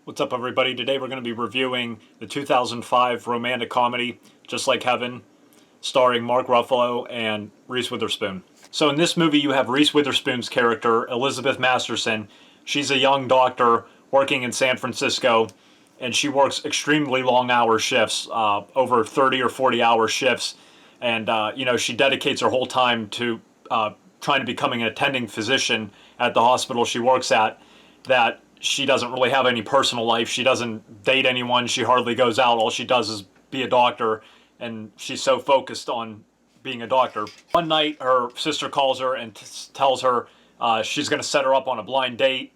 What's up, everybody? Today we're going to be reviewing the 2005 romantic comedy Just Like Heaven, starring Mark Ruffalo and Reese Witherspoon. So in this movie you have Reese Witherspoon's character, Elizabeth Masterson. She's a young doctor working in San Francisco, and she works extremely long hour shifts, over 30 or 40-hour shifts, and she dedicates her whole time to trying to becoming an attending physician at the hospital she works at. That she doesn't really have any personal life. She doesn't date anyone. She hardly goes out. All she does is be a doctor, and she's so focused on being a doctor. One night, her sister calls her and tells her she's going to set her up on a blind date,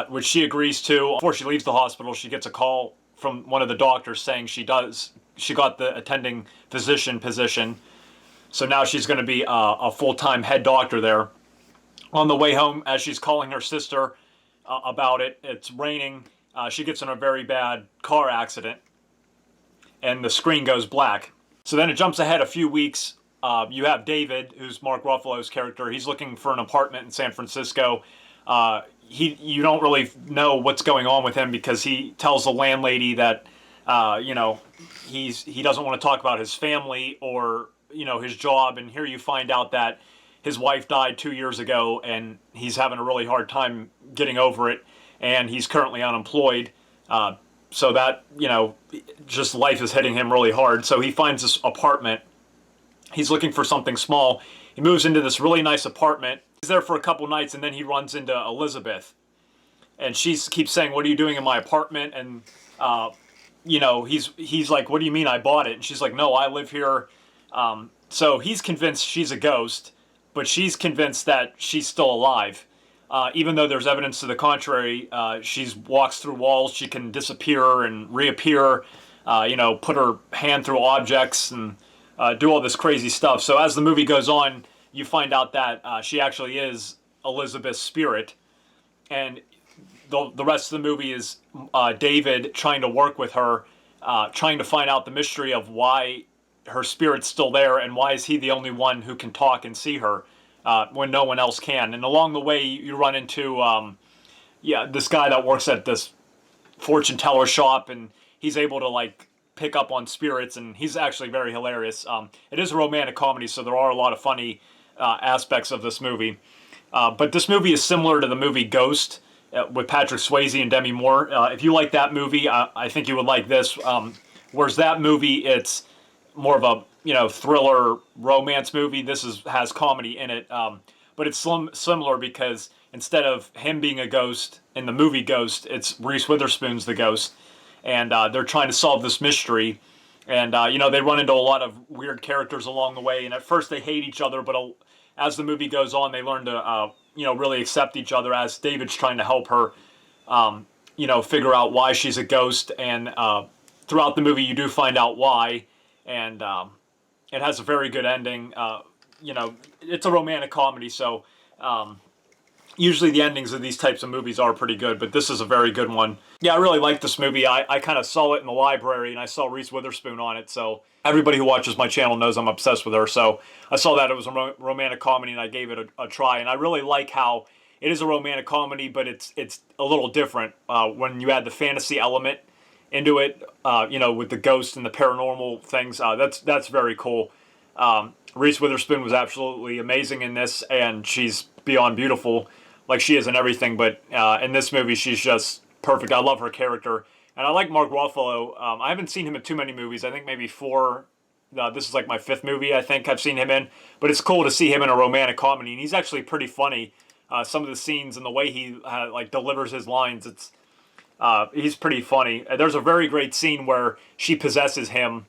which she agrees to. Before she leaves the hospital, she gets a call from one of the doctors saying she got the attending physician position. So now she's going to be a full-time head doctor there. On the way home, as she's calling her sister about it, it's raining. She gets in a very bad car accident, and the screen goes black. So then it jumps ahead a few weeks. You have David, who's Mark Ruffalo's character. He's looking for an apartment in San Francisco. You don't really know what's going on with him because he tells the landlady that he doesn't want to talk about his family or his job. And here you find out that his wife died 2 years ago, and he's having a really hard time getting over it, and he's currently unemployed. So that, just life is hitting him really hard. So he finds this apartment. He's looking for something small. He moves into this really nice apartment. He's there for a couple nights, and then he runs into Elizabeth. And she keeps saying, "What are you doing in my apartment?" And, he's like, "What do you mean I bought it?" And she's like, "No, I live here." So he's convinced she's a ghost, but she's convinced that she's still alive. Even though there's evidence to the contrary, she walks through walls, she can disappear and reappear, put her hand through objects and do all this crazy stuff. So as the movie goes on, you find out that she actually is Elizabeth's spirit, and the rest of the movie is David trying to work with her, trying to find out the mystery of why her spirit's still there, and why is he the only one who can talk and see her when no one else can. And along the way, you run into this guy that works at this fortune teller shop, and he's able to pick up on spirits, and he's actually very hilarious. It is a romantic comedy, so there are a lot of funny aspects of this movie. But this movie is similar to the movie Ghost with Patrick Swayze and Demi Moore. If you like that movie, I think you would like this. Whereas that movie, it's more of a thriller romance movie. This has comedy in it, but it's similar because instead of him being a ghost in the movie Ghost, it's Reese Witherspoon's the ghost, and they're trying to solve this mystery. And they run into a lot of weird characters along the way, and at first they hate each other, but as the movie goes on, they learn to really accept each other as David's trying to help her figure out why she's a ghost. And throughout the movie you do find out why, and it has a very good ending. It's a romantic comedy, so usually the endings of these types of movies are pretty good, but this is a very good one. Yeah, I really like this movie. I kind of saw it in the library, and I saw Reese Witherspoon on it, so everybody who watches my channel knows I'm obsessed with her. So I saw that it was a romantic comedy, and I gave it a try. And I really like how it is a romantic comedy, but it's a little different when you add the fantasy element into it, with the ghost and the paranormal things. That's very cool. Reese Witherspoon was absolutely amazing in this, and she's beyond beautiful, like she is in everything. But in this movie, she's just perfect. I love her character, and I like Mark Ruffalo. I haven't seen him in too many movies. I think maybe four. This is like my fifth movie I think I've seen him in, but it's cool to see him in a romantic comedy, and he's actually pretty funny. Some of the scenes and the way he delivers his lines, he's pretty funny. There's a very great scene where she possesses him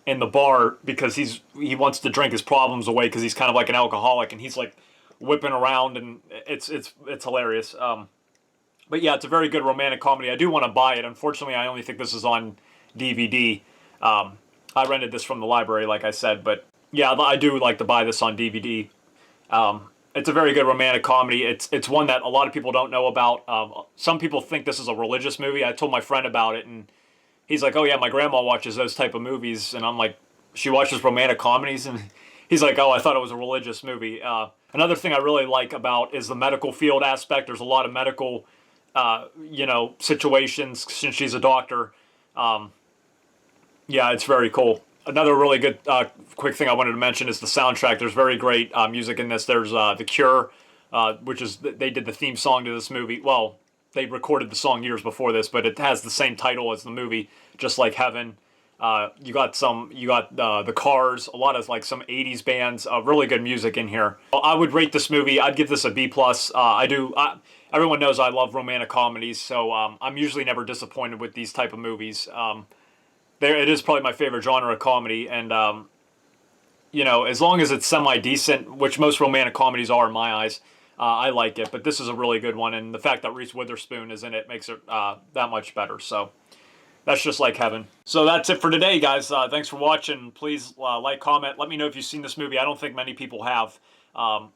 in the bar because he wants to drink his problems away because he's kind of like an alcoholic, and he's like whipping around, and it's hilarious. But yeah, it's a very good romantic comedy. I do want to buy it. Unfortunately, I only think this is on DVD. I rented this from the library, like I said, but yeah, I do like to buy this on DVD. It's a very good romantic comedy. It's one that a lot of people don't know about. Some people think this is a religious movie. I told my friend about it, and he's like, "Oh yeah, my grandma watches those type of movies," and I'm like, "She watches romantic comedies?" And he's like, "Oh, I thought it was a religious movie." Another thing I really like about is the medical field aspect. There's a lot of medical situations since she's a doctor. Yeah, it's very cool. Another really good quick thing I wanted to mention is the soundtrack. There's very great music in this. There's The Cure, which is they did the theme song to this movie. Well, they recorded the song years before this, but it has the same title as the movie, just like Heaven. You got the Cars, a lot of like some '80s bands, really good music in here. I would rate this movie. I'd give this a B plus. Everyone knows I love romantic comedies, so I'm usually never disappointed with these type of movies. It is probably my favorite genre of comedy, and as long as it's semi decent, which most romantic comedies are in my eyes, I like it. But this is a really good one, and the fact that Reese Witherspoon is in it makes it that much better. So that's just like Heaven. So that's it for today, guys. Thanks for watching. Please like, comment. Let me know if you've seen this movie. I don't think many people have.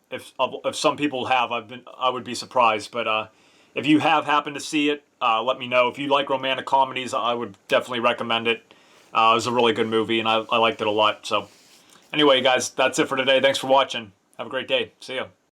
If some people have, I would be surprised. But if you have happened to see it, let me know. If you like romantic comedies, I would definitely recommend it. It was a really good movie, and I liked it a lot. So anyway, guys, that's it for today. Thanks for watching. Have a great day. See ya.